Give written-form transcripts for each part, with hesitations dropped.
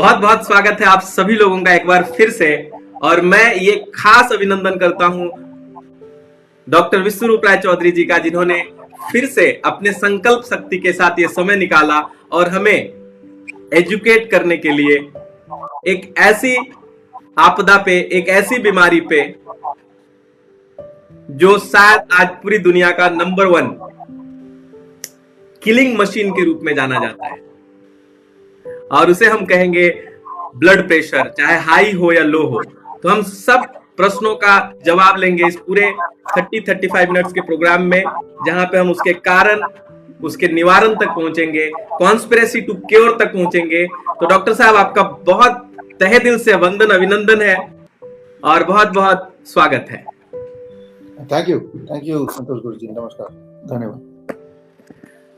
बहुत बहुत स्वागत है आप सभी लोगों का एक बार फिर से। और मैं ये खास अभिनंदन करता हूं डॉक्टर विश्वरूप राय चौधरी जी का, जिन्होंने फिर से अपने संकल्प शक्ति के साथ ये समय निकाला और हमें एजुकेट करने के लिए एक ऐसी आपदा पे, एक ऐसी बीमारी पे जो शायद आज पूरी दुनिया का नंबर 1 किलिंग मशीन के रूप में जाना जाता है, और उसे हम कहेंगे ब्लड प्रेशर, चाहे हाई हो या लो हो। तो हम सब प्रश्नों का जवाब लेंगे इस पूरे 30-35 मिनट्स के प्रोग्राम में, जहां पे हम उसके कारण, उसके निवारण तक पहुंचेंगे, कॉन्स्पिरेसी टू क्योर तक पहुंचेंगे। तो डॉक्टर साहब, आपका बहुत तहे दिल से वंदन, अभिनंदन है और बहुत बहुत स्वागत है। थैंक यू संतोष गुरु जी, नमस्कार, धन्यवाद।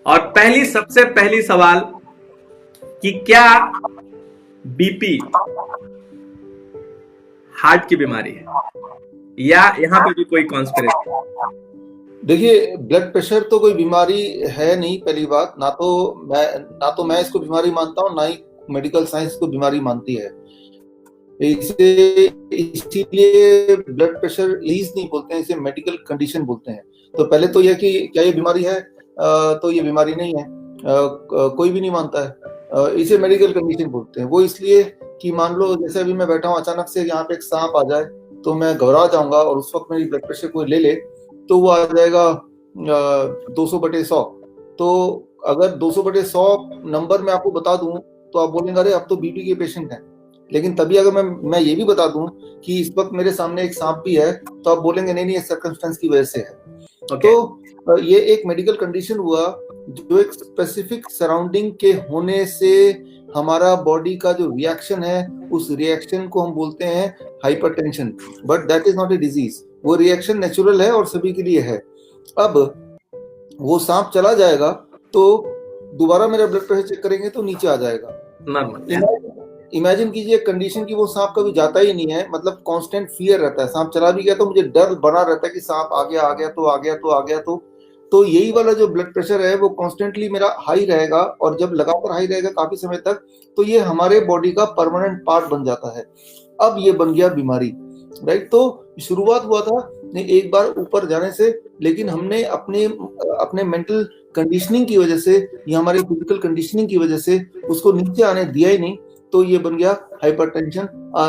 और सबसे पहली सवाल कि क्या बीपी हार्ट की बीमारी है या यहाँ पे भी कोई कॉन्स्पिरेसी? देखिए, ब्लड प्रेशर तो कोई बीमारी है नहीं, पहली बात। ना तो मैं इसको बीमारी मानता हूँ, ना ही मेडिकल साइंस को बीमारी मानती है। इसीलिए ब्लड प्रेशर लीज नहीं बोलते हैं, इसे मेडिकल कंडीशन बोलते हैं। तो पहले तो यह कि क्या ये बीमारी है, तो ये बीमारी नहीं है, कोई भी नहीं मानता है। इसे मेडिकल कंडीशन बोलते हैं। वो इसलिए कि मान लो जैसे अभी मैं बैठा हूँ, अचानक से यहाँ पे एक सांप आ जाए तो मैं घबरा जाऊंगा, और उस वक्त मेरी ब्लड प्रेशर कोई ले ले तो वो आ जाएगा 200/100। तो अगर 200/100 नंबर मैं आपको बता दूं तो आप बोलेंगे अरे अब तो बीपी के पेशेंट हैं। लेकिन तभी अगर मैं ये भी बता दूं कि इस वक्त मेरे सामने एक सांप भी है, तो आप बोलेंगे नहीं, ये सर्कमस्टेंस की वजह से है। तो ये एक मेडिकल कंडीशन हुआ जो एक स्पेसिफिक सराउंडिंग के होने से हमारा बॉडी का जो रिएक्शन है, उस रिएक्शन को हम बोलते हैं hypertension. But that is not a disease. वो रिएक्शन नेचुरल है और सभी के लिए है। अब वो सांप चला जाएगा तो दोबारा मेरा ब्लड प्रेशर चेक करेंगे तो नीचे आ जाएगा। इमेजिन कीजिए कंडीशन की वो सांप कभी जाता ही नहीं है, मतलब कांस्टेंट फियर रहता है। सांप चला भी गया तो मुझे डर बना रहता है कि सांप आ गया। तो यही वाला जो ब्लड प्रेशर है वो कांस्टेंटली मेरा हाई रहेगा, और जब लगातार हाई रहेगा काफी समय तक, तो ये हमारे बॉडी का परमानेंट पार्ट बन जाता है। अब ये बन गया बीमारी, राइट। तो शुरुआत हुआ था एक बार ऊपर जाने से, लेकिन हमने अपने मेंटल कंडीशनिंग की वजह से या हमारी फिजिकल कंडीशनिंग की वजह से उसको नीचे आने दिया ही नहीं। तो ये बन गया हाइपरटेंशन,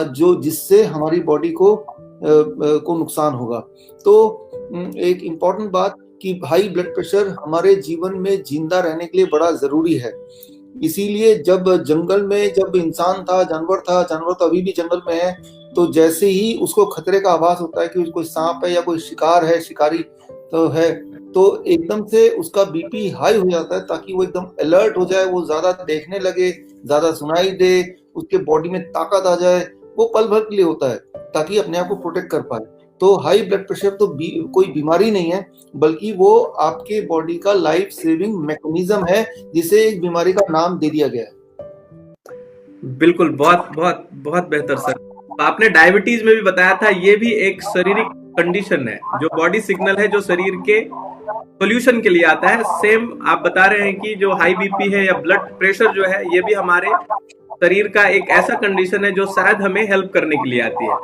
जो जिससे हमारी बॉडी को नुकसान होगा। तो एक इम्पॉर्टेंट बात कि हाई ब्लड प्रेशर हमारे जीवन में जिंदा रहने के लिए बड़ा जरूरी है। इसीलिए जब जंगल में जब इंसान था, जानवर तो अभी भी जंगल में है, तो जैसे ही उसको खतरे का आभास होता है कि कोई सांप है या कोई शिकार है, शिकारी तो है, तो एकदम से उसका बीपी हाई हो जाता है, ताकि वो एकदम अलर्ट हो जाए, वो ज्यादा देखने लगे, ज्यादा सुनाई दे, उसके बॉडी में ताकत आ जाए। वो पल भर के लिए होता है ताकि अपने आप को प्रोटेक्ट कर पाए। तो हाई ब्लड प्रेशर तो कोई बीमारी नहीं है, बल्कि वो आपके बॉडी का लाइफ सेविंग मैकेनिज्म है, जिसे एक बीमारी का नाम दे दिया गया है। बिल्कुल, बहुत बहुत बहुत बेहतर सर। आपने डायबिटीज में भी बताया था, ये भी एक शारीरिक कंडीशन है, जो बॉडी सिग्नल है, जो शरीर के सोल्यूशन के लिए आता है। सेम आप बता रहे हैं कि जो हाई बीपी है या ब्लड प्रेशर जो है, ये भी हमारे शरीर का एक ऐसा कंडीशन है जो शायद हमें हेल्प करने के लिए आती है।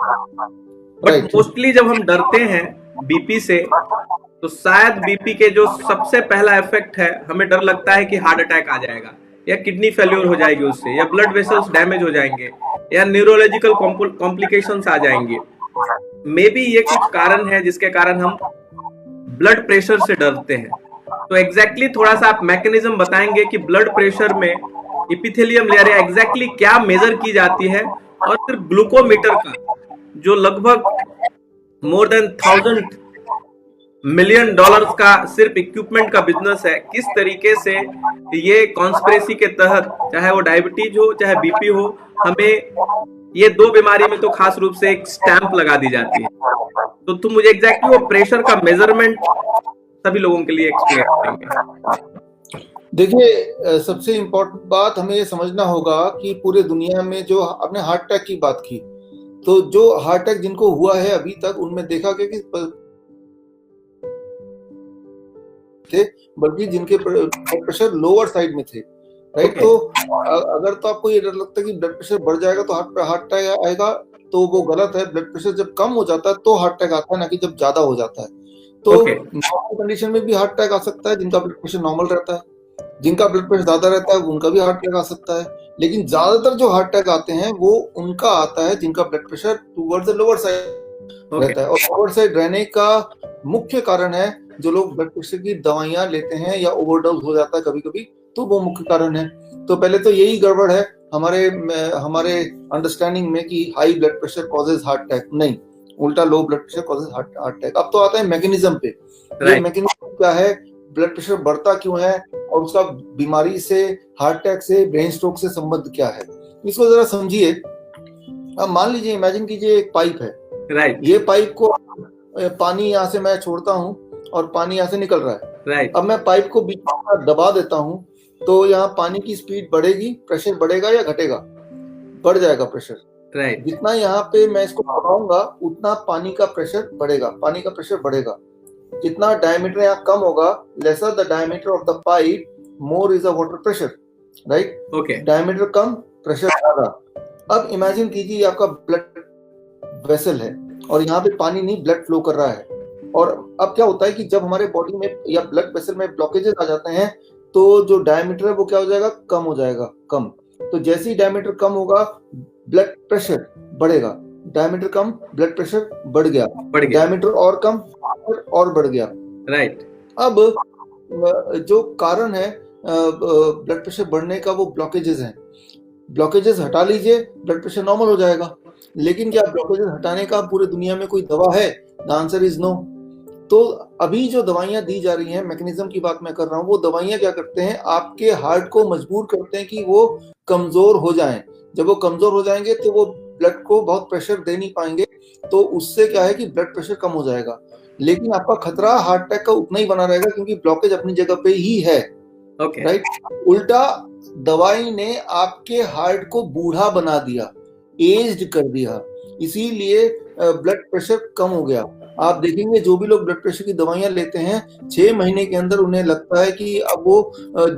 बट मोस्टली जब हम डरते हैं बीपी से, तो शायद बीपी के जो सबसे पहला इफेक्ट है, हमें डर लगता है कि हार्ट अटैक आ जाएगा, या किडनी फेल्योर हो जाएगी उससे, या ब्लड वेसल्स डैमेज हो जाएंगे, या न्यूरोलॉजिकल कॉम्प्लिकेशंस आ जाएंगे। मे बी ये कुछ कारण है जिसके कारण हम ब्लड प्रेशर से डरते हैं। तो एग्जैक्टली थोड़ा सा आप मैकेनिज्म बताएंगे कि ब्लड प्रेशर में एपिथेलियम लेयर एग्जैक्टली क्या मेजर की जाती है, और फिर ग्लूकोमीटर का जो लगभग मोर देन $1,000 मिलियन का सिर्फ इक्विपमेंट का बिजनेस है, किस तरीके से ये कॉन्स्पिरेसी के तहत, चाहे वो डायबिटीज हो चाहे बीपी हो, हमें ये दो बीमारी में तो खास रूप से एक स्टैंप लगा दी जाती है। तो तुम मुझे एग्जैक्टली वो प्रेशर का मेजरमेंट सभी लोगों के लिए एक्सप्लेन करेंगे। देखिए, सबसे इम्पोर्टेंट बात हमें ये समझना होगा कि पूरे दुनिया में जो आपने हार्ट अटैक की बात की, तो जो हार्ट अटैक जिनको हुआ है अभी तक, उनमें देखा गया कि थे, बल्कि जिनके ब्लड प्रेशर लोअर साइड में थे, राइट। Okay. तो अगर तो आपको ये डर लगता है कि ब्लड प्रेशर बढ़ जाएगा तो हार्ट अटैक आएगा, तो वो गलत है। ब्लड प्रेशर जब कम हो जाता है तो हार्ट अटैक आता है, ना कि जब ज्यादा हो जाता है। तो Okay. नॉर्मल कंडीशन में भी हार्ट अटैक आ सकता है, जिनका ब्लड प्रेशर नॉर्मल रहता है। जिनका ब्लड प्रेशर ज्यादा रहता है उनका भी हार्ट अटैक आ सकता है, लेकिन ज्यादातर जो हार्ट अटैक आते हैं वो उनका आता है जिनका blood pressure towards the lower side Okay. रहता है। और लोअर साइड रहने का मुख्य कारण है जो लोग ब्लड प्रेशर की दवाइयां लेते हैं या ओवरडोज हो जाता है कभी कभी, तो वो मुख्य कारण है। तो पहले तो यही गड़बड़ है हमारे अंडरस्टैंडिंग में कि high blood pressure causes heart attack. नहीं, उल्टा low blood pressure causes heart attack. अब तो आता है मैकेनिज्म पे। ये Right. मैकेनिज्म क्या है, ब्लड प्रेशर बढ़ता क्यों है, और उसका बीमारी से, हार्ट अटैक से, ब्रेन स्ट्रोक से संबंध क्या है, इसको जरा समझिए। अब मान लीजिए, इमेजिन कीजिए एक पाइप है। Right. ये पाइप को पानी यहाँ से मैं छोड़ता हूँ और पानी यहाँ से निकल रहा है। Right. अब मैं पाइप को बीच में दबा देता हूँ तो यहाँ पानी की स्पीड बढ़ेगी, प्रेशर बढ़ेगा या घटेगा? बढ़ जाएगा प्रेशर। Right. जितना यहाँ पे मैं इसको दबाऊंगा उतना पानी का प्रेशर बढ़ेगा, पानी का प्रेशर बढ़ेगा। जितना डायमीटर यहाँ कम होगा, lesser the diameter of the pipe, more is the water pressure, right. Okay. Diameter come, pressure ज्यादा। अब इमेजिन कीजिए आपका ब्लड वेसल है और यहाँ पे पानी नहीं, ब्लड फ्लो कर रहा है। और अब क्या होता है कि जब हमारे बॉडी में या ब्लड वेसल में ब्लॉकेजेस आ जाते हैं तो जो डायमीटर है वो क्या हो जाएगा, कम हो जाएगा, कम। तो जैसे ही डायमीटर कम होगा ब्लड प्रेशर बढ़ेगा, डायमीटर कम ब्लड प्रेशर बढ़ गया, डायमीटर और कम और बढ़ गया। Right. अब जो कारण है ब्लड प्रेशर बढ़ने का वो ब्लॉकेजेस हैं। ब्लॉकेजेस हटा लीजिए, ब्लड प्रेशर नॉर्मल हो जाएगा। लेकिन क्या ब्लॉकेजेस हटाने का पूरे दुनिया में कोई दवा है? The answer is no. तो अभी जो दवाइयां दी जा रही हैं, मैकेनिज्म की बात मैं कर रहा हूँ, वो दवाइयां क्या करते हैं, आपके हार्ट को मजबूर करते हैं कि वो कमजोर हो जाएं। जब वो कमजोर हो जाएंगे तो वो ब्लड को बहुत प्रेशर दे नहीं पाएंगे, तो उससे क्या है कि ब्लड प्रेशर कम हो जाएगा। लेकिन आपका खतरा हार्ट अटैक का उतना ही बना रहेगा क्योंकि ब्लॉकेज अपनी जगह पे ही है, Okay. राइट। उल्टा दवाई ने आपके हार्ट को बूढ़ा बना दिया, एज्ड कर दिया, इसीलिए ब्लड प्रेशर कम हो गया। आप देखेंगे जो भी लोग ब्लड प्रेशर की दवाइयां लेते हैं 6 महीने के अंदर उन्हें लगता है कि अब वो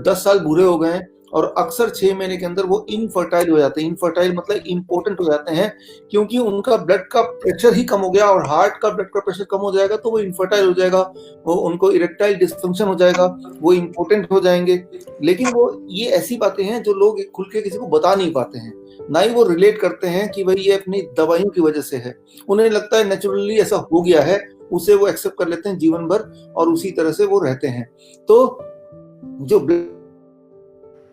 10 साल बूढ़े हो गए हैं, और अक्सर 6 महीने के अंदर वो इनफर्टाइल हो जाते हैं। इनफर्टाइल मतलब इम्पोर्टेंट हो जाते हैं, क्योंकि उनका ब्लड का प्रेशर ही कम हो गया, और हार्ट का ब्लड का प्रेशर कम हो जाएगा तो वो इनफर्टाइल हो जाएगा, वो उनको इरेक्टाइल डिस्फंक्शन हो जाएगा, वो इम्पोर्टेंट हो जाएंगे। लेकिन वो ये ऐसी बातें हैं जो लोग खुल के किसी को बता नहीं पाते हैं, ना ही वो रिलेट करते हैं कि भाई ये अपनी दवाइयों की वजह से है। उन्हें लगता है नेचुरली ऐसा हो गया है, उसे वो एक्सेप्ट कर लेते हैं जीवन भर और उसी तरह से वो रहते हैं। तो जो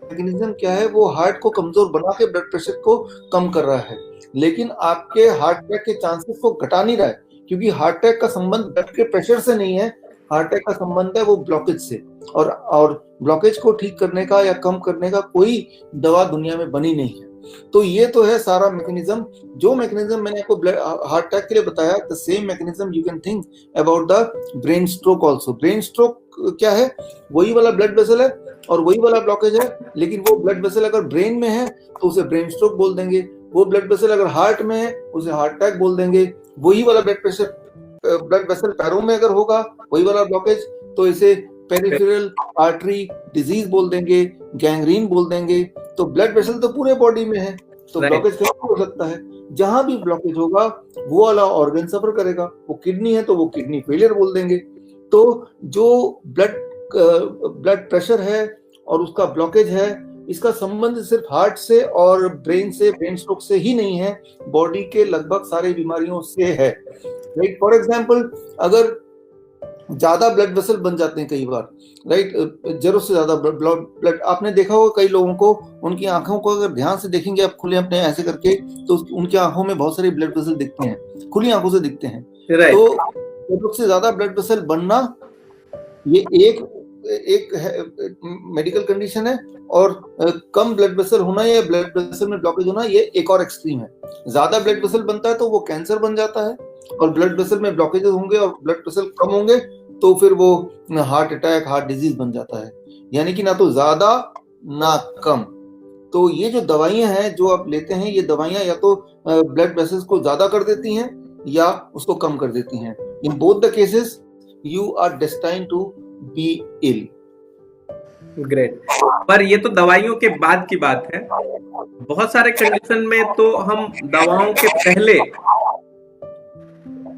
मैकेनिज्म क्या है, वो हार्ट को कमजोर बना के ब्लड प्रेशर को कम कर रहा है, लेकिन आपके हार्ट अटैक के चांसेस को घटा नहीं रहा है, क्योंकि हार्ट अटैक का संबंध ब्लड के प्रेशर से नहीं है, हार्ट अटैक का संबंध है वो ब्लॉकेज से। और ब्लॉकेज को ठीक करने का या कम करने का कोई दवा दुनिया में बनी नहीं है। तो ये तो है सारा मैकेनिज्म। जो मैकेनिज्म मैंने आपको हार्ट अटैक के लिए बताया, the same mechanism you can think about the brain stroke also. Brain stroke क्या है, वही वाला ब्लड वेसल है और वही वाला ब्लॉकेज है, लेकिन वो ब्लड वेसल अगर ब्रेन में है तो उसे ब्रेन स्ट्रोक बोल देंगे, वो ब्लड वेसल अगर हार्ट में है उसे हार्ट अटैक बोल देंगे। वही वाला ब्लड वेसल पैरों में अगर होगा, वही वाला ब्लॉकेज, तो इसे पेरिफेरल आर्टरी डिजीज बोल देंगे, गैंग्रीन बोल देंगे। तो ब्लड वेसल तो पूरे बॉडी में है, तो ब्लॉकेज कहीं हो सकता है। जहां भी ब्लॉकेज होगा वो वाला ऑर्गन सफर करेगा। वो किडनी है तो वो किडनी फेलियर बोल देंगे। तो जो ब्लड प्रेशर है और उसका ब्लॉकेज है, इसका संबंध सिर्फ हार्ट से और ब्रेन से, ब्रेन स्ट्रोक से ही नहीं है, बॉडी के लगभग सारी बीमारियों से है। राइट, फॉर एग्जांपल अगर ज्यादा ब्लड वेसल बन जाते हैं कई बार, राइट, जरूरत से ज्यादा ब्लड, आपने देखा होगा कई लोगों को, उनकी आंखों को अगर ध्यान से देखेंगे आप खुले अपने ऐसे करके, तो उनकी आंखों में बहुत सारे ब्लड वेसल दिखते हैं, खुली आंखों से दिखते हैं। तो जरूरत से ज्यादा ब्लड वेसल बनना ये एक मेडिकल कंडीशन है, और कम ब्लड वेसल होना या ब्लड वेसल में ब्लॉकेज होना ये एक और एक्सट्रीम है। ज्यादा ब्लड वेसल बनता है तो वो कैंसर बन जाता है, और ब्लड वेसल में ब्लॉकेजेस होंगे और ब्लड वेसल कम होंगे तो फिर वो हार्ट अटैक, हार्ट डिजीज बन जाता है। यानी कि ना तो ज्यादा ना कम। तो ये जो दवाइयां हैं जो आप लेते हैं, ये दवाइयां या तो ब्लड वेसल्स को ज्यादा कर देती हैं या उसको कम कर देती हैं। In both the cases you are destined to be ill. Great. पर ये तो दवाइयों के बाद की बात है। बहुत सारे कंडीशन में तो हम दवाओं के पहले,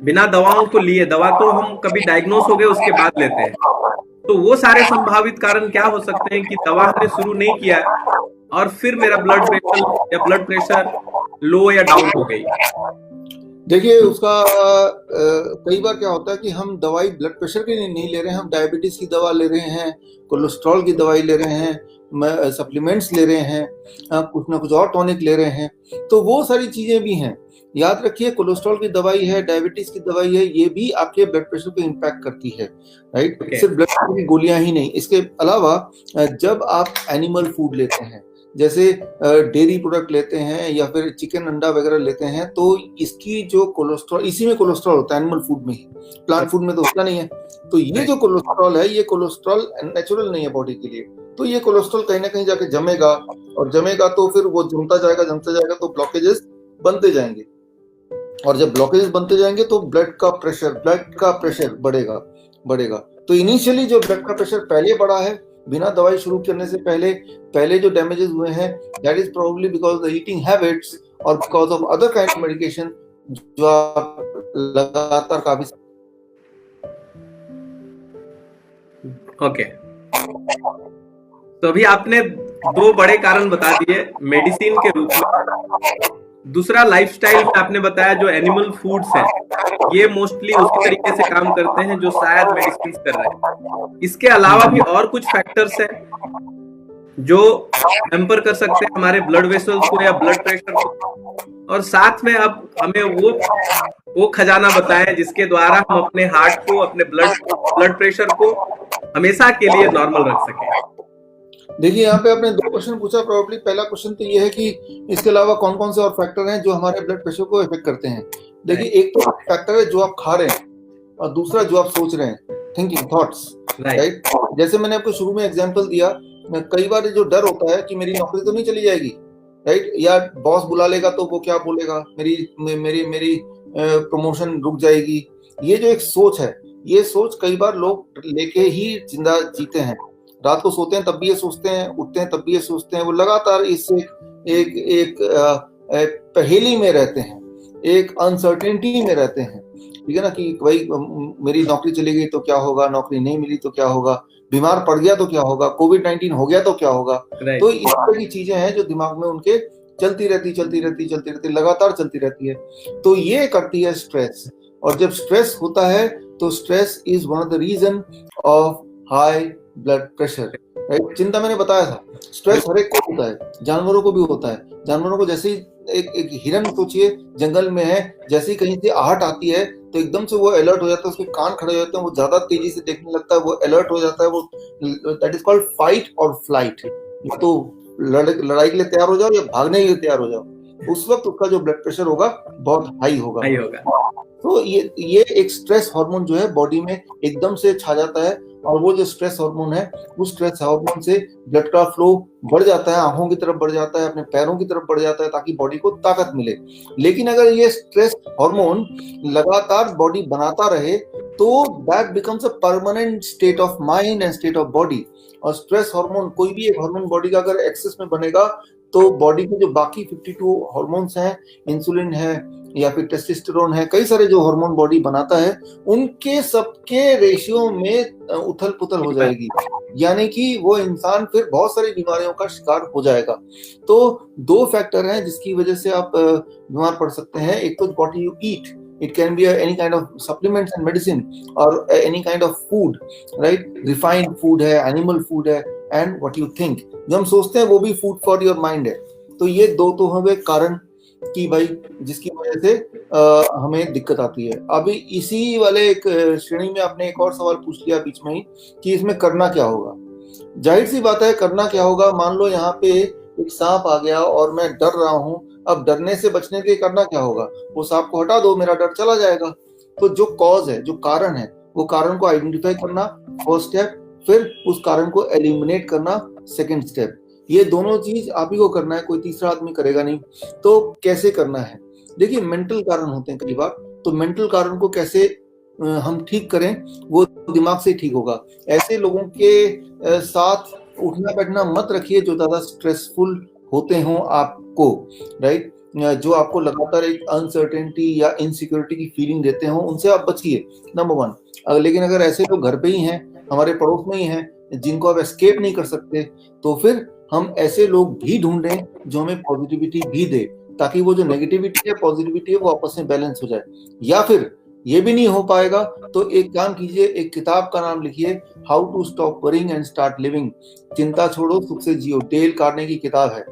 बिना दवाओं को लिए, दवा तो हम कभी डायग्नोस हो गए उसके बाद लेते हैं, तो वो सारे संभावित कारण क्या हो सकते हैं कि दवा हमने शुरू नहीं किया और फिर मेरा ब्लड प्रेशर या ब्लड प्रेशर लो या डाउन हो गई? देखिए उसका कई बार क्या होता है कि हम दवाई ब्लड प्रेशर की नहीं ले रहे हैं, हम डायबिटीज की दवा ले रहे हैं, कोलेस्ट्रॉल की दवाई ले रहे हैं, सप्लीमेंट्स ले रहे हैं, कुछ ना कुछ और टॉनिक ले रहे हैं, तो वो सारी चीजें भी हैं। याद रखिए कोलेस्ट्रॉल की दवाई है, डायबिटीज की दवाई है, ये भी आपके ब्लड प्रेशर को इम्पैक्ट करती है, राइट? सिर्फ ब्लड प्रेशर की गोलियां ही नहीं, इसके अलावा जब आप एनिमल फूड लेते हैं, जैसे डेयरी प्रोडक्ट लेते हैं या फिर चिकन अंडा वगैरह लेते हैं, तो इसकी जो कोलेस्ट्रॉल, इसी में कोलेस्ट्रॉल होता है एनिमल फूड में ही, प्लांट फूड में तो होता नहीं है। तो ये जो कोलेस्ट्रॉल है, ये कोलेस्ट्रॉल नेचुरल नहीं है बॉडी के लिए, तो ये कोलेस्ट्रॉल कहीं ना कहीं जाके जमेगा, और जमेगा तो फिर वो जमता जाएगा तो ब्लॉकेजेस बनते जाएंगे, और जब ब्लॉकेजेस बनते जाएंगे तो ब्लड का प्रेशर बढ़ेगा। तो इनिशियली जो ब्लड का प्रेशर पहले बढ़ा है बिना दवाई शुरू करने से पहले जो डैमेजेस हुए हैं, that is probably because of the eating habits और because of other kind of medication जो आप लगातार काफी। ओके, तो अभी आपने दो बड़े कारण बता दिए मेडिसिन के रूप में। दूसरा लाइफस्टाइल में आपने बताया जो एनिमल फूड्स हैं, ये मोस्टली उसी तरीके से काम करते हैं जो शायद मेडिसिन कर रहे हैं। इसके अलावा भी और कुछ फैक्टर्स हैं जो हैम्पर कर सकते हैं हमारे ब्लड वेसल्स को या ब्लड प्रेशर को, और साथ में अब हमें वो खजाना बताएं जिसके द्वारा हम अपने हार्ट को, अपने ब्लड प्रेशर को हमेशा के लिए नॉर्मल रख सकें। देखिए यहाँ पे आपने दो क्वेश्चन पूछा, प्रोबेबली पहला क्वेश्चन तो ये है कि इसके अलावा कौन कौन से और फैक्टर हैं जो हमारे ब्लड प्रेशर को इफेक्ट करते हैं। देखिए एक तो फैक्टर है जो आप खा रहे हैं, और दूसरा जो आप सोच रहे हैं, थिंकिंग थॉट्स, राइट? जैसे मैंने आपको शुरू में एग्जांपल दिया, कई बार जो डर होता है कि मेरी नौकरी तो नहीं चली जाएगी, राइट, या बॉस बुला लेगा तो वो क्या बोलेगा, मेरी प्रमोशन रुक जाएगी, ये जो एक सोच है, ये सोच कई बार लोग लेके ही जिंदा जीते हैं। रात को सोते हैं तब भी ये सोचते हैं, उठते हैं तब भी ये सोचते हैं, वो लगातार इससे एक पहेली में रहते हैं, एक अनसर्टेनिटी में रहते हैं, ठीक है ना, कि भाई मेरी नौकरी चली गई तो क्या होगा, नौकरी नहीं मिली तो क्या होगा, बीमार पड़ गया तो क्या होगा, कोविड-19 हो गया तो क्या होगा। तो इस तरह की चीजें हैं जो दिमाग में उनके चलती रहती, लगातार चलती रहती है। तो ये करती है स्ट्रेस, और जब स्ट्रेस होता है तो stress is one of the reason of high blood pressure, right? चिंता मैंने बताया था, स्ट्रेस हर एक को होता है, जानवरों को भी होता है। जानवरों को जैसे ही एक हिरन सोचिए जंगल में है, जैसे ही कहीं से आहट आती है तो एकदम से वो अलर्ट हो जाता है, उसके कान खड़े हो जाते हैं, वो ज्यादा तेजी से देखने लगता है, वो अलर्ट हो जाता है, वो दैट इज कॉल्ड फाइट और फ्लाइट। या तो लड़ाई के लिए तैयार हो जाओ या भागने के लिए तैयार हो जाओ, उस वक्त उसका जो ब्लड प्रेशर होगा बहुत हाई होगा। तो ये एक स्ट्रेस हार्मोन जो है बॉडी में एकदम से छा जाता है, और वो जो स्ट्रेस हार्मोन है, उस स्ट्रेस हार्मोन से ब्लड का फ्लो बढ़ जाता है, आंखों की तरफ बढ़ जाता है, अपने पैरों की तरफ बढ़ जाता है, ताकि बॉडी को ताकत मिले। लेकिन अगर ये स्ट्रेस हार्मोन लगातार बॉडी बनाता रहे तो that becomes a permanent state of mind and state of body. और स्ट्रेस हार्मोन, कोई भी एक हार्मोन बॉडी का अगर एक्सेस में बनेगा तो बॉडी के जो बाकी 52 हार्मोन्स हैं, इंसुलिन है या फिर टेस्टोस्टेरोन है, कई सारे जो हार्मोन बॉडी बनाता है, उनके सबके रेशियो में उथल पुथल हो जाएगी, यानी कि वो इंसान फिर बहुत सारी बीमारियों का शिकार हो जाएगा। तो दो फैक्टर हैं जिसकी वजह से आप बीमार पड़ सकते हैं। एक तो what you eat, it can be any kind of supplements and medicine or any kind of food, right? Refined food है, animal food है, and what you think, जो हम सोचते हैं वो भी food for your mind है। तो ये दो तो हमें कारण कि भाई जिसकी वजह से हमें दिक्कत आती है। अभी इसी वाले एक श्रेणी में आपने एक और सवाल पूछ लिया बीच में ही कि इसमें करना क्या होगा। जाहिर सी बात है, करना क्या होगा, मान लो यहाँ पे एक सांप आ गया और मैं डर रहा हूँ, अब डरने से बचने के करना क्या होगा, वो सांप को हटा दो, मेरा डर चला जाएगा। तो जो कॉज है, जो कारण है, वो कारण को आइडेंटिफाई करना फर्स्ट स्टेप, फिर उस कारण को एलिमिनेट करना सेकंड स्टेप। ये दोनों चीज आप ही को करना है, कोई तीसरा आदमी करेगा नहीं। तो कैसे करना है? देखिए मेंटल कारण होते हैं कई बार, तो मेंटल कारण को कैसे हम ठीक करें, वो दिमाग से ठीक होगा। ऐसे लोगों के साथ उठना बैठना मत रखिए जो ज्यादा स्ट्रेसफुल होते हों आपको, राइट, जो आपको लगातार एक अनसर्टेनिटी या इनसिक्योरिटी की फीलिंग देते हों, उनसे आप बचिए, नंबर 1। लेकिन अगर ऐसे लोग घर पे ही हैं, हमारे पड़ोस में ही हैं, जिनको आप एस्केप नहीं कर सकते, तो फिर हम ऐसे लोग भी ढूंढें जो हमें पॉजिटिविटी भी दे, ताकि वो जो नेगेटिविटी है पॉजिटिविटी है वो आपस में बैलेंस हो जाए। या फिर ये भी नहीं हो पाएगा तो एक काम कीजिए, एक किताब का नाम लिखिए, how to stop worrying and start living, चिंता छोड़ो सुख से जियो, डेल कार्नेगी की किताब है।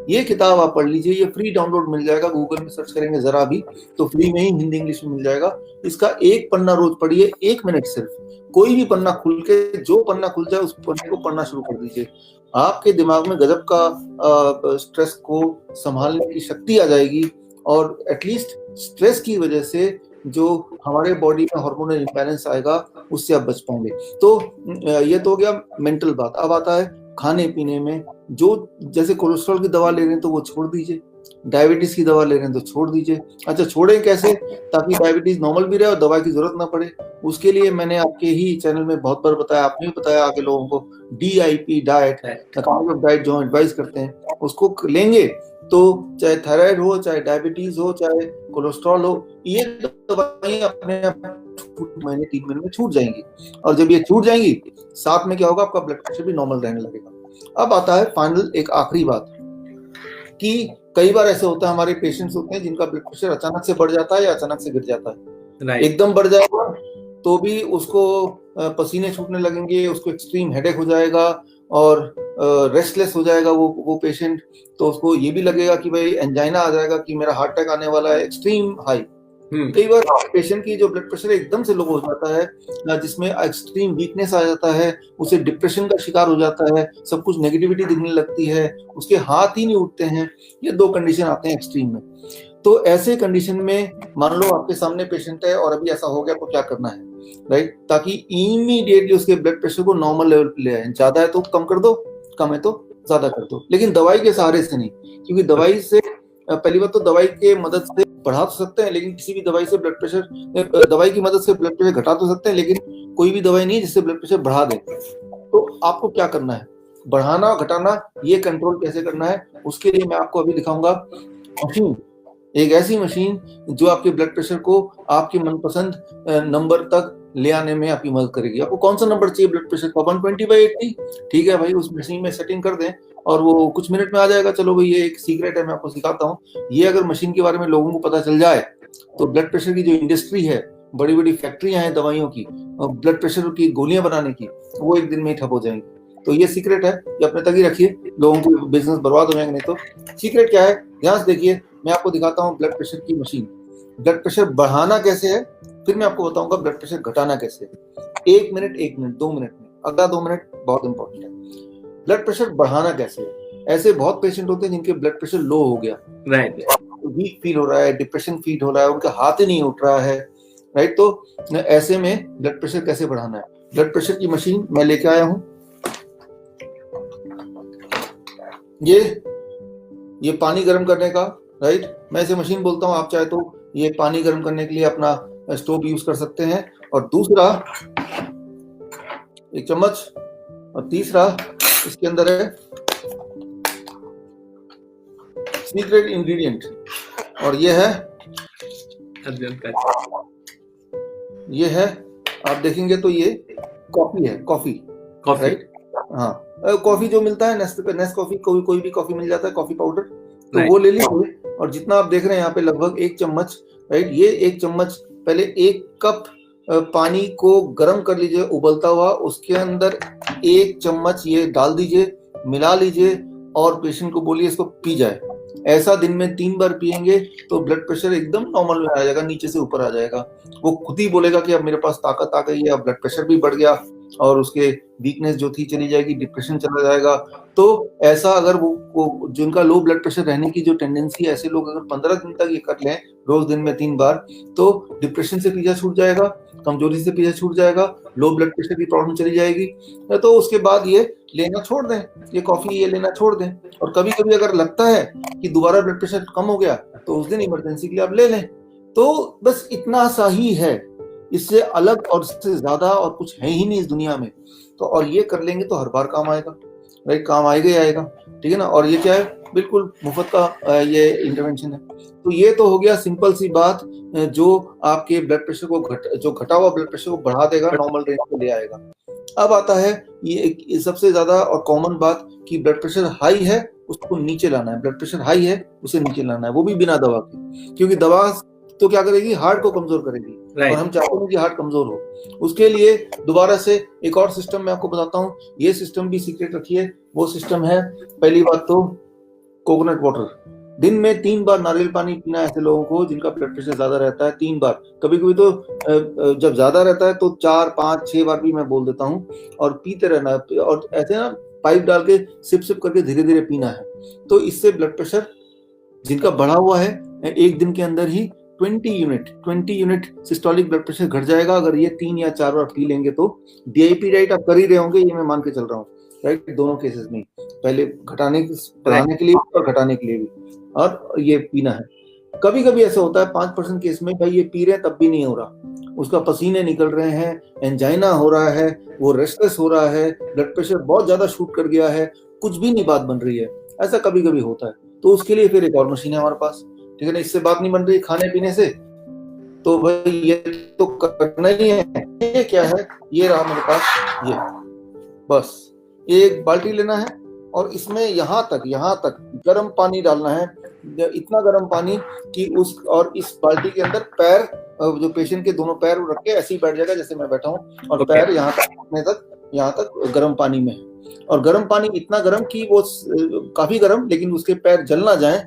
ये किताब आप पढ़ लीजिए, ये फ्री डाउनलोड मिल जाएगा, गूगल में सर्च करेंगे जरा भी तो फ्री में ही हिंदी इंग्लिश में मिल जाएगा। इसका एक पन्ना रोज पढ़िए, 1 मिनट सिर्फ, कोई भी पन्ना खुल के, जो पन्ना खुल जाए उस पन्ने को पढ़ना शुरू कर दीजिए। आपके दिमाग में गजब का स्ट्रेस को संभालने की शक्ति आ जाएगी, और एटलीस्ट स्ट्रेस की वजह से जो हमारे बॉडी में हार्मोनल इम्बैलेंस आएगा उससे आप बच पाएंगे। तो ये तो हो गया मेंटल बात। अब आता है खाने पीने में, जो जैसे कोलेस्ट्रॉल की दवा ले रहे हैं तो वो छोड़ दीजिए, डायबिटीज की दवा ले रहे हैं तो छोड़ दीजिए। अच्छा, छोड़ें कैसे ताकि डायबिटीज नॉर्मल भी रहे और दवा की जरूरत ना पड़े? उसके लिए मैंने आपके ही चैनल में बहुत बार बताया, आपने भी बताया आगे लोगों को, DIP डाइट, डाइट जो एडवाइस करते हैं उसको लेंगे तो चाहे थायराइड हो, चाहे डायबिटीज हो, चाहे कोलेस्ट्रॉल हो, ये दवाइयां अपने आप 3 महीने में छूट जाएंगी। और जब ये छूट जाएंगी, साथ में क्या होगा, आपका ब्लड प्रेशर भी नॉर्मल रहने लगेगा। अब आता है फाइनल एक आखिरी बात, कि कई बार ऐसे होता है, हमारे पेशेंट्स होते हैं जिनका ब्लड प्रेशर अचानक से बढ़ जाता है या अचानक से गिर जाता है। एकदम बढ़ जाएगा तो भी उसको पसीने छूटने लगेंगे, उसको एक्सट्रीम हेडेक हो जाएगा और रेस्टलेस हो जाएगा वो पेशेंट। तो उसको ये भी लगेगा कि भाई एंजाइना आ जाएगा, कि मेरा हार्ट अटैक आने वाला है, एक्सट्रीम हाई। कई बार पेशेंट की जो ब्लड प्रेशर एकदम से लो हो जाता है, जिसमें एक्सट्रीम वीकनेस आ जाता है, उसे डिप्रेशन का शिकार हो जाता है, सब कुछ नेगेटिविटी दिखने लगती है, उसके हाथ ही नहीं उठते हैं। ये 2 कंडीशन आते हैं एक्सट्रीम में। तो ऐसे कंडीशन में मान लो आपके सामने पेशेंट है और अभी ऐसा हो गया, तो क्या करना है, राइट, ताकि इमीडिएटली उसके ब्लड प्रेशर को नॉर्मल लेवल पे ले आए। ज्यादा है तो कम कर दो, कम है तो ज्यादा कर दो, लेकिन दवाई के सहारे से नहीं, क्योंकि दवाई से पहली बात तो दवाई के मदद से बढ़ा तो सकते हैं, लेकिन किसी भी दवाई से ब्लड प्रेशर, दवाई की मदद से ब्लड प्रेशर घटा तो सकते हैं, लेकिन कोई भी दवाई नहीं है जिससे ब्लड प्रेशर बढ़ा दे। तो आपको क्या करना है, बढ़ाना घटाना, ये कंट्रोल कैसे करना है, उसके लिए मैं आपको अभी दिखाऊंगा मशीन, एक ऐसी मशीन जो आपके ब्लड प्रेशर को आपके मनपसंद नंबर तक ले आने में आपकी मदद करेगी। आपको कौन सा नंबर चाहिए ब्लड प्रेशर का, 120/80, ठीक है भाई, उस मशीन में सेटिंग कर दें और वो कुछ मिनट में आ जाएगा। चलो भाई, ये एक सीक्रेट है, मैं आपको सिखाता हूँ। ये अगर मशीन के बारे में लोगों को पता चल जाए तो ब्लड प्रेशर की जो इंडस्ट्री है, बड़ी बड़ी फैक्ट्रियां हैं दवाइयों की, ब्लड प्रेशर की गोलियां बनाने की, वो एक दिन में ही ठप हो जाएंगी। तो ये सीक्रेट है, ये अपने तक ही रखिए, लोगों को बिजनेस बर्बाद हो जाएंगे नहीं तो। सीक्रेट क्या है, ध्यान से देखिए, मैं आपको दिखाता हूँ ब्लड प्रेशर की मशीन। ब्लड प्रेशर बढ़ाना कैसे है, फिर मैं आपको बताऊंगा ब्लड प्रेशर घटाना कैसे है। 1 मिनट, 1 मिनट, 2 मिनट में, अगला 2 मिनट बहुत इंपॉर्टेंट है। ब्लड प्रेशर बढ़ाना कैसे है, ऐसे बहुत पेशेंट होते हैं जिनके ब्लड प्रेशर लो हो गया, राइट, वीक फील हो रहा है, डिप्रेशन फील हो रहा है, उनका हाथ ही नहीं उठ रहा है, राइट। तो ऐसे में ब्लड प्रेशर कैसे बढ़ाना है, ब्लड प्रेशर की मशीन मैं लेके आया हूं। ये पानी गर्म करने का, राइट, मैं इसे मशीन बोलता हूं, आप चाहे तो ये पानी गर्म करने के लिए अपना स्टोव यूज कर सकते हैं। और दूसरा 1 चम्मच, और तीसरा इसके अंदर है सीक्रेट इंग्रेडिएंट, और ये है आप देखेंगे तो ये कॉफी है, कॉफी, राइट। हाँ, कॉफी जो मिलता है नेस्ट कॉफी, कोई भी कॉफी मिल जाता है, कॉफी पाउडर, तो वो ले लीजिए। और जितना आप देख रहे हैं यहाँ पे लगभग 1 चम्मच, राइट, ये 1 चम्मच, पहले 1 कप पानी को गर्म कर लीजिए उबलता हुआ, उसके अंदर 1 चम्मच ये डाल दीजिए, मिला लीजिए और पेशेंट को बोलिए इसको पी जाए। ऐसा दिन में 3 बार पिएंगे तो ब्लड प्रेशर एकदम नॉर्मल में आ जाएगा, नीचे से ऊपर आ जाएगा। वो खुद ही बोलेगा कि अब मेरे पास ताकत आ गई है, अब ब्लड प्रेशर भी बढ़ गया और उसके वीकनेस जो थी चली जाएगी, डिप्रेशन चला जाएगा। तो ऐसा अगर वो जिनका लो ब्लड प्रेशर रहने की जो टेंडेंसी है, ऐसे लोग अगर 15 दिन तक ये कर लें रोज दिन में 3 बार, तो डिप्रेशन से पीछा छूट जाएगा, कमजोरी से पीछा छूट जाएगा, लो ब्लड प्रेशर की प्रॉब्लम चली जाएगी। तो उसके बाद ये लेना छोड़ दें, ये कॉफी ये लेना छोड़ दें। और कभी कभी अगर लगता है कि दोबारा ब्लड प्रेशर कम हो गया तो उस दिन इमरजेंसी के लिए आप ले लें। तो बस इतना सा ही है, इससे अलग और इससे ज्यादा और कुछ है ही नहीं इस दुनिया में। तो और ये कर लेंगे तो हर बार काम आएगा। राइट, काम आएगा ही आएगा, ठीक है ना। और ये क्या है, बिल्कुल मुफ्त का ये इंटरवेंशन है। तो ये तो हो गया सिंपल सी बात, जो आपके ब्लड प्रेशर को जो घटा हुआ ब्लड प्रेशर को बढ़ा देगा, नॉर्मल रेंज पे ले आएगा। अब आता है ये सबसे ज्यादा और कॉमन बात कि ब्लड प्रेशर हाई है उसको नीचे लाना है, ब्लड प्रेशर हाई है उसे नीचे लाना है, वो भी बिना दवा के, क्योंकि दवा तो क्या करेगी, हार्ट को कमजोर करेगी, और हम चाहते हैं कि हार्ट कमजोर हो। उसके लिए दोबारा से एक और सिस्टम मैं आपको बताता हूँ, ये सिस्टम भी सीक्रेट रखिए। वो सिस्टम है, पहली बात तो कोकोनट वाटर, दिन में 3 बार नारियल पानी पीना ऐसे लोगों को जिनका ब्लड प्रेशर ज्यादा रहता है, 3 बार, कभी कभी तो जब ज्यादा रहता है तो 4, 5, 6 बार भी मैं बोल देता हूँ, और पीते रहना, और ऐसे ना पाइप डाल के सिप सिप करके धीरे धीरे पीना है। तो इससे ब्लड प्रेशर जिनका बढ़ा हुआ है, एक दिन के अंदर ही 20 यूनिट सिस्टोलिक ब्लड प्रेशर घट जाएगा, अगर ये 3 या 4 बार पी लेंगे तो। डीआईपी राइट आप कर ही रहे होंगे, ये मैं मान के चल रहा हूँ, राइट, दोनों केसेस में, पहले बढ़ाने के लिए और घटाने के लिए भी, और ये पीना है। कभी कभी ऐसा होता है 5% केस में, भाई ये पी रहे हैं तब भी नहीं हो रहा, उसका पसीने निकल रहे हैं, एंजाइना हो रहा है, वो रेस्टलेस हो रहा है, ब्लड प्रेशर बहुत ज्यादा शूट कर गया है, कुछ भी नहीं बात बन रही है, ऐसा कभी कभी होता है। तो उसके लिए फिर एक और मशीन है हमारे पास, ठीक है ना। इससे बात नहीं बन रही खाने पीने से, तो भाई ये तो करना ही है। ये क्या है, ये रहा मेरे पास, ये बस एक बाल्टी लेना है, और इसमें यहाँ तक गर्म पानी डालना है, इतना गर्म पानी कि और इस बाल्टी के अंदर पैर, जो पेशेंट के दोनों पैर रख के ऐसे ही बैठ जाएगा जैसे मैं बैठा हूँ, और पैर यहाँ तक गर्म पानी में है, और गर्म पानी इतना गर्म कि वो काफी गर्म, लेकिन उसके पैर जल ना जाए,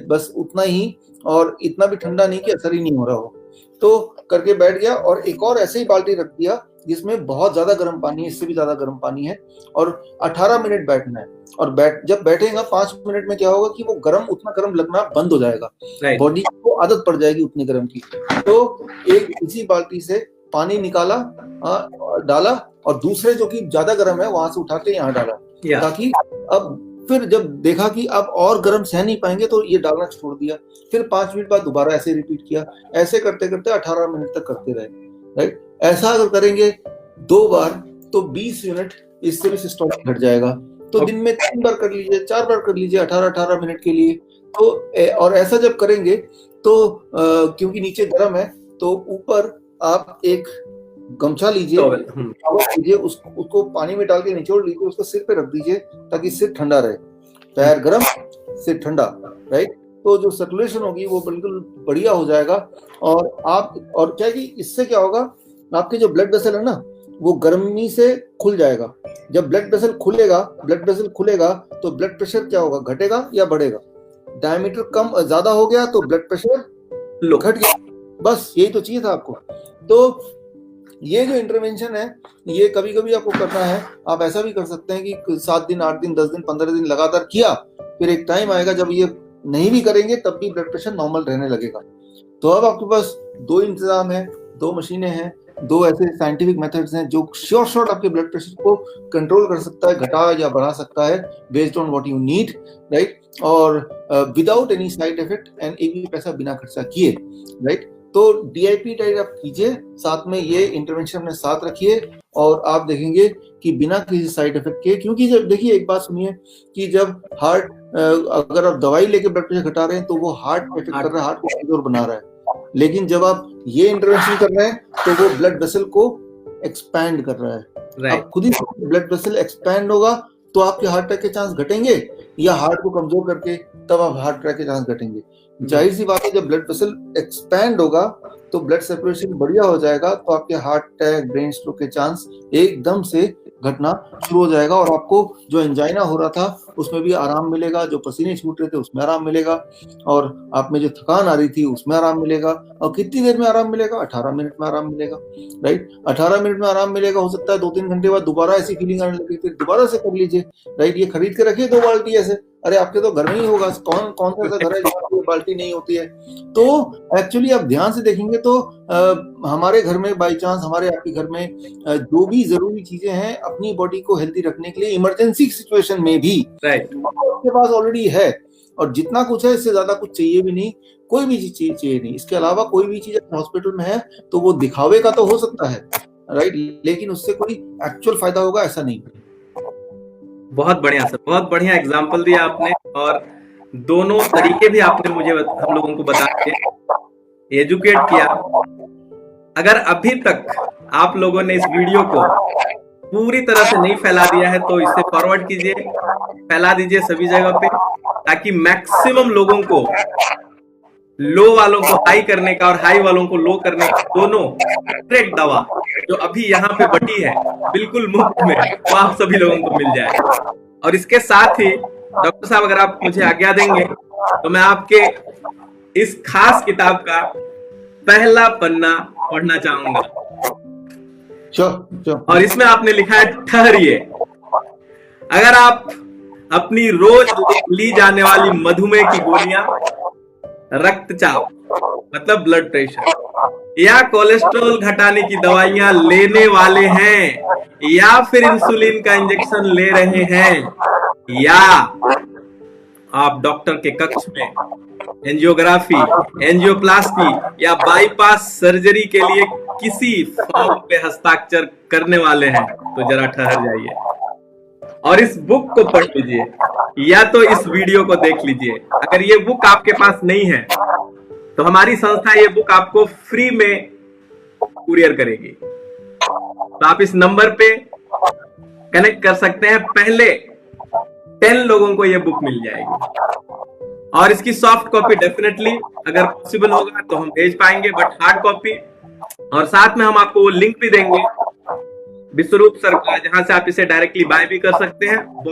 बस उतना ही, और इतना भी ठंडा नहीं कि असर ही नहीं हो रहा हो। तो करके बैठ गया, और एक और ऐसे ही बाल्टी रख दिया जिसमें बहुत ज्यादा गर्म पानी है, इससे भी ज्यादा गर्म पानी है, और 18 मिनट बैठना है। और जब बैठेगा 5 मिनट में क्या होगा कि वो उतना गर्म लगना बंद हो जाएगा, बॉडी को आदत पड़ जाएगी उतनी गर्म की। तो एक इसी बाल्टी से पानी निकाला, डाला, और दूसरे जो कि ज्यादा गर्म है वहां से उठा के यहाँ डाला, ताकि अब फिर जब देखा कि अब और गर्म सह नहीं पाएंगे तो ये डालना छोड़ दिया, फिर 5 मिनट बाद दोबारा ऐसे रिपीट किया, ऐसे करते करते 18 मिनट तक करते रहे, राइट। ऐसा अगर करेंगे 2 बार तो 20 यूनिट इससे भी सिस्टोलिक घट जाएगा। तो दिन में 3 बार कर लीजिए, 4 बार कर लीजिए, 18 मिनट के लिए। तो और ऐसा जब करेंगे तो क्योंकि नीचे गर्म है, तो ऊपर आप एक गमछा लीजिए, उसको पानी में डाल के निचोड़ लीजिए, उसको सिर पे रख दीजिए ताकि सिर ठंडा रहे, पैर गर्म सिर ठंडा, राइट। तो जो सर्कुलेशन होगी वो बिल्कुल बढ़िया हो जाएगा। और क्या कि इससे क्या होगा, आपके जो ब्लड वेसल है ना वो गर्मी से खुल जाएगा। जब ब्लड वेसल खुलेगा तो ब्लड प्रेशर क्या होगा, घटेगा या बढ़ेगा। डायमीटर ज्यादा हो गया तो ब्लड प्रेशर घट गया, बस यही तो चाहिए था आपको। तो ये जो इंटरवेंशन है ये कभी कभी आपको करना है, आप ऐसा भी कर सकते हैं कि 7 दिन, 8 दिन, 10 दिन, 15 दिन लगातार किया, फिर एक टाइम आएगा जब ये नहीं भी करेंगे तब भी ब्लड प्रेशर नॉर्मल रहने लगेगा। तो अब आपके पास 2 इंतजाम है, 2 मशीनें हैं, 2 ऐसे साइंटिफिक मेथड्स हैं जो श्योर आपके ब्लड प्रेशर को कंट्रोल कर सकता है, घटा या बढ़ा सकता है based on what you need, right, और without any side effect, and एक भी पैसा बिना खर्चा किए, राइट। तो डीआईपी टाइप आप कीजिए, साथ में ये इंटरवेंशन अपने साथ रखिए, और आप देखेंगे कि बिना किसी साइड इफेक्ट के, क्योंकि जब देखिए एक बात सुनिए कि जब हार्ट, अगर आप दवाई लेके ब्लड प्रेशर घटा रहे हैं तो वो हार्ट इफेक्ट कर रहा है, हार्ट को कमजोर बना रहा है, लेकिन जब आप ये इंटरवेंशन कर रहे हैं तो वो ब्लड वेसल को एक्सपैंड कर रहा है। अब खुद ही ब्लड वेसल एक्सपैंड होगा तो आपके हार्ट अटैक के चांस घटेंगे, या हार्ट को कमजोर करके तब आप हार्ट अटैक के चांस घटेंगे। जाहिर सी बात है जब ब्लड वेसल एक्सपैंड होगा तो ब्लड सर्कुलेशन बढ़िया हो जाएगा, तो आपके हार्ट अटैक, ब्रेन स्ट्रोक के चांस एकदम से घटना शुरू हो जाएगा, और आपको जो एंजाइना हो रहा था उसमें भी आराम मिलेगा, जो पसीने छूट रहे थे उसमें आराम मिलेगा, और आप में जो थकान आ रही थी उसमें आराम मिलेगा। और कितनी देर में आराम मिलेगा, 18 मिनट में आराम मिलेगा, राइट। 18 मिनट में आराम मिलेगा, हो सकता है 2-3 घंटे बाद दोबारा ऐसी फीलिंग आने लगी, फिर दोबारा से कर लीजिए, राइट। ये खरीद के रखिए 2 बाल्टी ऐसे, अरे आपके तो घर में ही होगा, कौन सा ऐसा घर है जहाँ कोई बाल्टी नहीं होती है। तो एक्चुअली आप ध्यान से देखेंगे तो हमारे घर में बाई चांस, हमारे आपके घर में जो भी जरूरी चीजें हैं अपनी बॉडी को हेल्दी रखने के लिए इमरजेंसी सिचुएशन में भी, राइट, आपके पास ऑलरेडी है, और जितना कुछ है इससे ज्यादा कुछ चाहिए भी नहीं, कोई भी चीज चाहिए नहीं। इसके अलावा कोई भी चीज हॉस्पिटल में है तो वो दिखावे का तो हो सकता है, राइट, लेकिन उससे कोई एक्चुअल फायदा होगा ऐसा नहीं। बहुत बढ़िया सर, बहुत बढ़िया एग्जाम्पल दिया आपने, और दोनों तरीके भी आपने मुझे हम लोगों को बता के एजुकेट किया। अगर अभी तक आप लोगों ने इस वीडियो को पूरी तरह से नहीं फैला दिया है तो इसे फॉरवर्ड कीजिए, फैला दीजिए सभी जगह पे, ताकि मैक्सिमम लोगों को, लो वालों को हाई करने का और हाई वालों को लो करने का दोनों सीक्रेट दवा जो अभी यहाँ पे बटी है बिल्कुल मुफ्त में, वो आप सभी लोगों को मिल जाए। और इसके साथ ही डॉक्टर साहब, अगर आप मुझे आज्ञा देंगे तो मैं आपके इस खास किताब का पहला पन्ना पढ़ना चाहूंगा। और इसमें आपने लिखा है, ठहरिए, अगर आप अपनी रोज ली जाने वाली मधुमेह की गोलियां, रक्तचाप मतलब ब्लड प्रेशर या कोलेस्ट्रॉल घटाने की दवाइयां लेने वाले हैं, या फिर इंसुलिन का इंजेक्शन ले रहे हैं, या आप डॉक्टर के कक्ष में एंजियोग्राफी, एंजियोप्लास्टी या बाईपास सर्जरी के लिए किसी फॉर्म पे हस्ताक्षर करने वाले हैं, तो जरा ठहर जाइए और इस बुक को पढ़ लीजिए, या तो इस वीडियो को देख लीजिए। अगर ये बुक आपके पास नहीं है तो हमारी संस्था ये बुक आपको फ्री में कुरियर करेगी। तो आप इस नंबर पे कनेक्ट कर सकते हैं, पहले 10 लोगों को ये बुक मिल जाएगी। और इसकी सॉफ्ट कॉपी डेफिनेटली अगर पॉसिबल होगा तो हम भेज पाएंगे, बट हार्ड कॉपी, और साथ में हम आपको वो लिंक भी देंगे विश्वरूप सर का, जहां से आप इसे डायरेक्टली बाय भी कर सकते हैं।